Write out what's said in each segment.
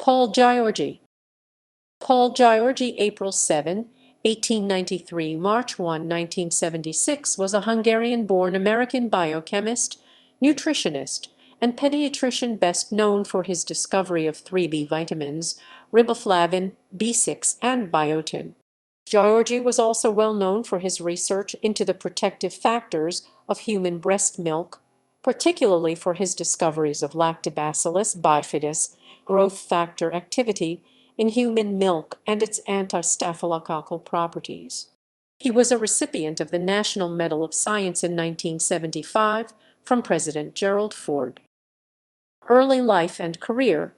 Paul György. Paul György, April 7, 1893, March 1, 1976, was a Hungarian-born American biochemist, nutritionist, and pediatrician best known for his discovery of three B vitamins, riboflavin, B6, and biotin. György was also well known for his research into the protective factors of human breast milk, particularly for his discoveries of Lactobacillus bifidus growth factor activity in human milk and its anti-staphylococcal properties. He was a recipient of the National Medal of Science in 1975 from President Gerald Ford. Early life and career.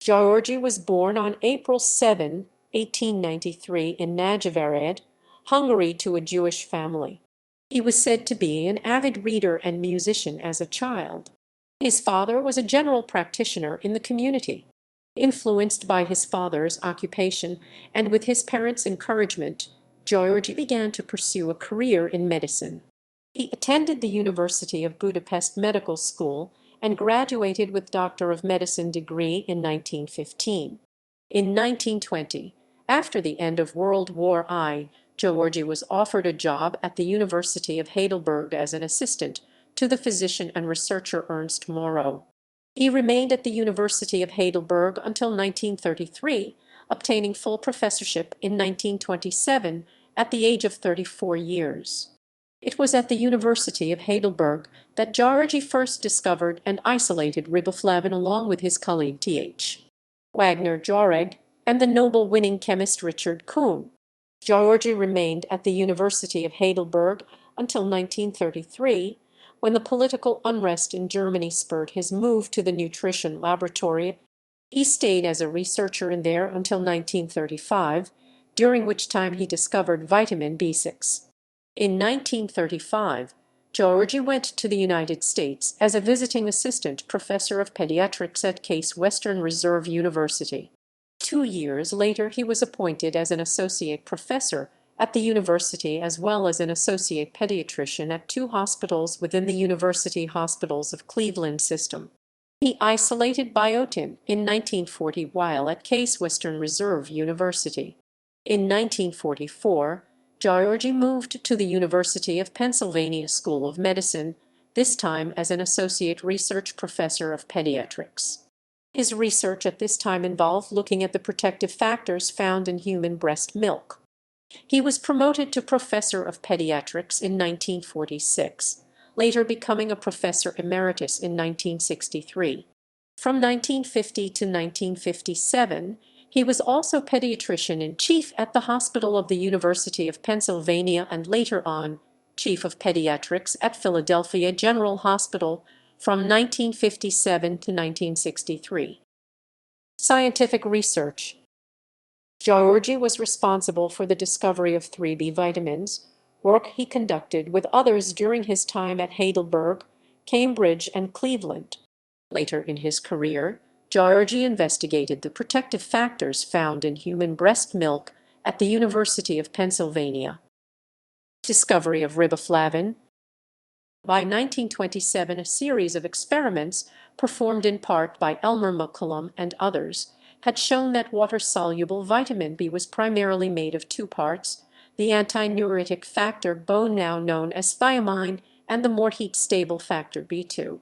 György was born on April 7, 1893 in Nagyvárad, Hungary, to a Jewish family. He was said to be an avid reader and musician as a child. His father was a general practitioner in the community. Influenced by his father's occupation and with his parents' encouragement, György began to pursue a career in medicine. He attended the University of Budapest Medical School and graduated with Doctor of Medicine degree in 1915. In 1920, after the end of World War I, György was offered a job at the University of Heidelberg as an assistant to the physician and researcher Ernst Morrow. He remained at the University of Heidelberg until 1933, obtaining full professorship in 1927 at the age of 34 years. It was at the University of Heidelberg that György first discovered and isolated riboflavin along with his colleague Th. Wagner György and the Nobel-winning chemist Richard Kuhn. György remained at the University of Heidelberg until 1933, when the political unrest in Germany spurred his move to the nutrition laboratory. He stayed as a researcher in there until 1935, during which time he discovered vitamin B6. In 1935, György went to the United States as a visiting assistant professor of pediatrics at Case Western Reserve University. 2 years later, he was appointed as an associate professor at the university as well as an associate pediatrician at 2 hospitals within the University Hospitals of Cleveland system. He isolated biotin in 1940 while at Case Western Reserve University. In 1944, György moved to the University of Pennsylvania School of Medicine, this time as an associate research professor of pediatrics. His research at this time involved looking at the protective factors found in human breast milk. He was promoted to professor of pediatrics in 1946, later becoming a professor emeritus in 1963. From 1950 to 1957, he was also pediatrician-in-chief at the Hospital of the University of Pennsylvania and later on chief of pediatrics at Philadelphia General Hospital from 1957 to 1963. Scientific research. György was responsible for the discovery of 3B vitamins, work he conducted with others during his time at Heidelberg, Cambridge, and Cleveland. Later in his career, György investigated the protective factors found in human breast milk at the University of Pennsylvania. Discovery of riboflavin. By 1927, a series of experiments, performed in part by Elmer McCollum and others, had shown that water-soluble vitamin B was primarily made of 2 parts, the anti-neuritic factor B, now known as thiamine, and the more heat-stable factor B2.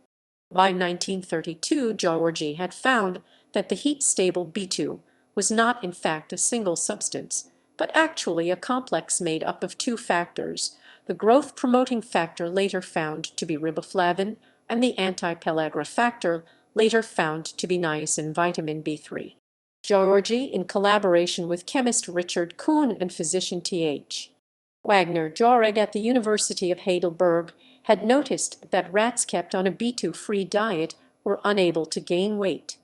By 1932, György had found that the heat-stable B2 was not in fact a single substance, but actually a complex made up of 2 factors, the growth-promoting factor later found to be riboflavin, and the anti-pellagra factor later found to be niacin vitamin B3. György, in collaboration with chemist Richard Kuhn and physician Th. Wagner György at the University of Heidelberg, had noticed that rats kept on a B2-free diet were unable to gain weight.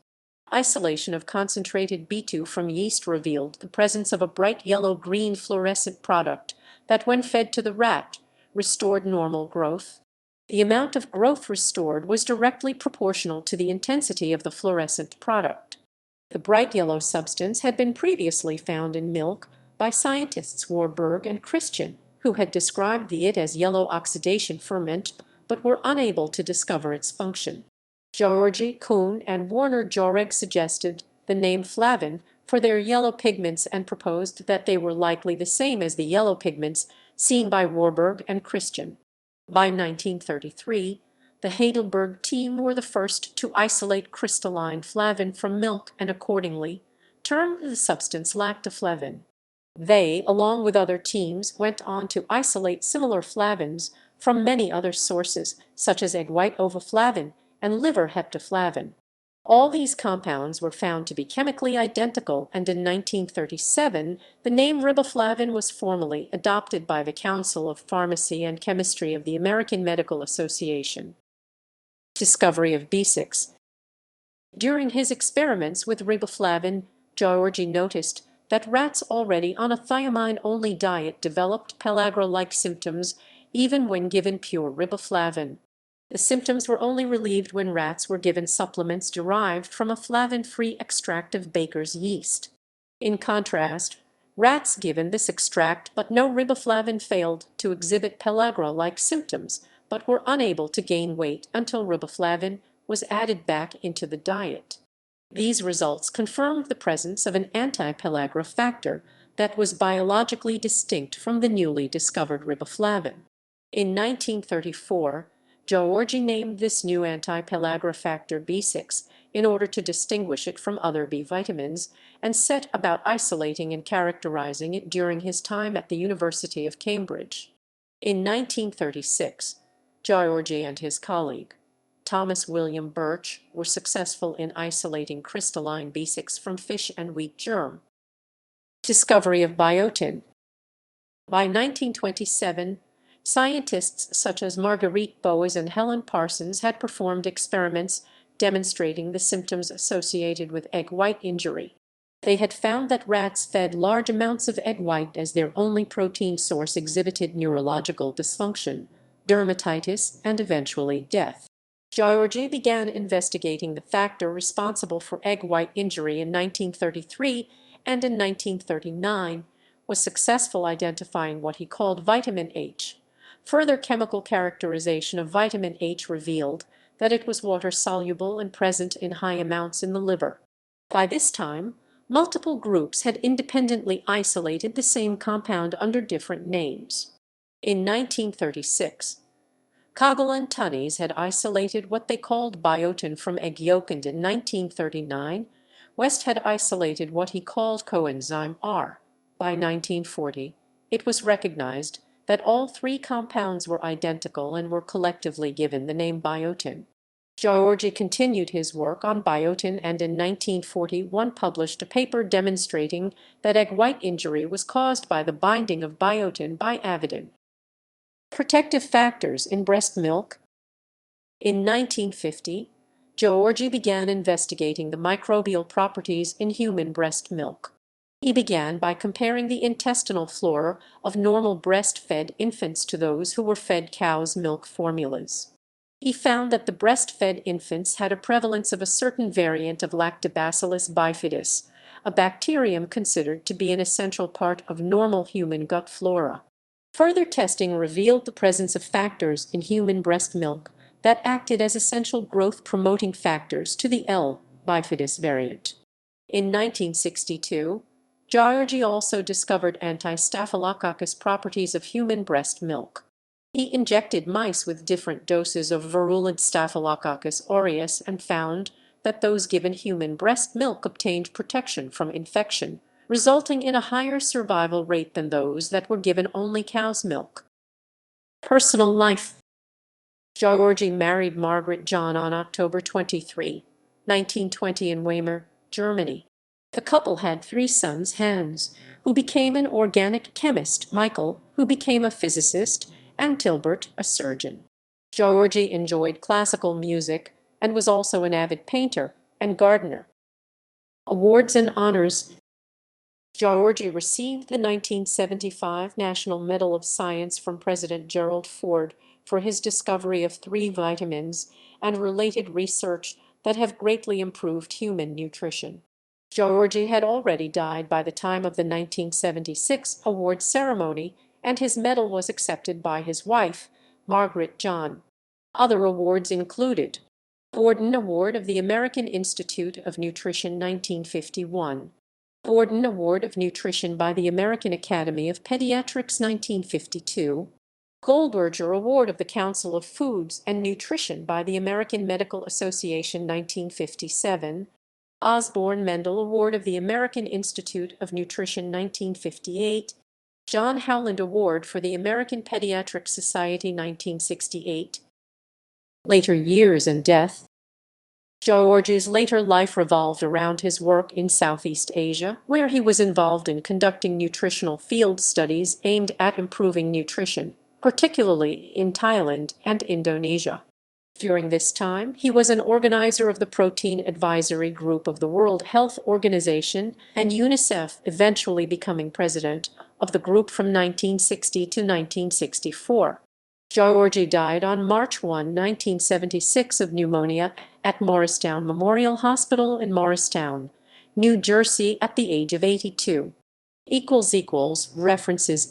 Isolation of concentrated B2 from yeast revealed the presence of a bright yellow-green fluorescent product that, when fed to the rat, restored normal growth. The amount of growth restored was directly proportional to the intensity of the fluorescent product. The bright yellow substance had been previously found in milk by scientists Warburg and Christian, who had described it as yellow oxidation ferment, but were unable to discover its function. György, Kuhn, and Warner György suggested the name flavin for their yellow pigments and proposed that they were likely the same as the yellow pigments seen by Warburg and Christian. By 1933, the Heidelberg team were the first to isolate crystalline flavin from milk and accordingly termed the substance lactoflavin. They, along with other teams, went on to isolate similar flavins from many other sources, such as egg white ovoflavin and liver heptaflavin. All these compounds were found to be chemically identical, and in 1937 the name riboflavin was formally adopted by the Council of Pharmacy and Chemistry of the American Medical Association. Discovery of B6. During his experiments with riboflavin, György noticed that rats already on a thiamine-only diet developed pellagra-like symptoms even when given pure riboflavin. The symptoms were only relieved when rats were given supplements derived from a flavin-free extract of baker's yeast. In contrast, rats given this extract but no riboflavin failed to exhibit pellagra-like symptoms, but were unable to gain weight until riboflavin was added back into the diet. These results confirmed the presence of an anti-pellagra factor that was biologically distinct from the newly discovered riboflavin. In 1934, György named this new anti-pellagra factor B6 in order to distinguish it from other B vitamins, and set about isolating and characterizing it during his time at the University of Cambridge. In 1936, György and his colleague, Thomas William Birch, were successful in isolating crystalline B6 from fish and wheat germ. Discovery of biotin. By 1927, scientists such as Marguerite Boas and Helen Parsons had performed experiments demonstrating the symptoms associated with egg white injury. They had found that rats fed large amounts of egg white as their only protein source exhibited neurological dysfunction, dermatitis, and eventually death. György began investigating the factor responsible for egg white injury in 1933 and in 1939 was successful identifying what he called vitamin H. Further chemical characterization of vitamin H revealed that it was water-soluble and present in high amounts in the liver. By this time, multiple groups had independently isolated the same compound under different names. In 1936, Kogel and Tunney's had isolated what they called biotin from egg yolk, and in 1939, West had isolated what he called coenzyme R. By 1940, it was recognized that all three compounds were identical and were collectively given the name biotin. György continued his work on biotin and in 1941 published a paper demonstrating that egg white injury was caused by the binding of biotin by avidin. Protective factors in breast milk. In 1950, György began investigating the microbial properties in human breast milk. He began by comparing the intestinal flora of normal breastfed infants to those who were fed cow's milk formulas. He found that the breastfed infants had a prevalence of a certain variant of Lactobacillus bifidus, a bacterium considered to be an essential part of normal human gut flora. Further testing revealed the presence of factors in human breast milk that acted as essential growth-promoting factors to the L. bifidus variant. In 1962, György also discovered anti-staphylococcal properties of human breast milk. He injected mice with different doses of virulent Staphylococcus aureus and found that those given human breast milk obtained protection from infection, resulting in a higher survival rate than those that were given only cow's milk. Personal life. György married Margaret John on October 23, 1920 in Weimar, Germany. The couple had three sons: Hans, who became an organic chemist; Michael, who became a physicist; and Tilbert, a surgeon. György enjoyed classical music and was also an avid painter and gardener. Awards and honors. György received the 1975 National Medal of Science from President Gerald Ford for his discovery of 3 vitamins and related research that have greatly improved human nutrition. György had already died by the time of the 1976 award ceremony, and his medal was accepted by his wife, Margaret John. Other awards included Borden Award of the American Institute of Nutrition 1951. Borden Award of Nutrition by the American Academy of Pediatrics 1952. Goldberger Award of the Council of Foods and Nutrition by the American Medical Association 1957. Osborne Mendel Award of the American Institute of Nutrition 1958. John Howland Award for the American Pediatric Society 1968. Later years and death. György's later life revolved around his work in Southeast Asia, where he was involved in conducting nutritional field studies aimed at improving nutrition, particularly in Thailand and Indonesia. During this time, he was an organizer of the Protein Advisory Group of the World Health Organization and UNICEF, eventually becoming president of the group from 1960 to 1964. György died on March 1, 1976 of pneumonia at Morristown Memorial Hospital in Morristown, New Jersey at the age of 82. References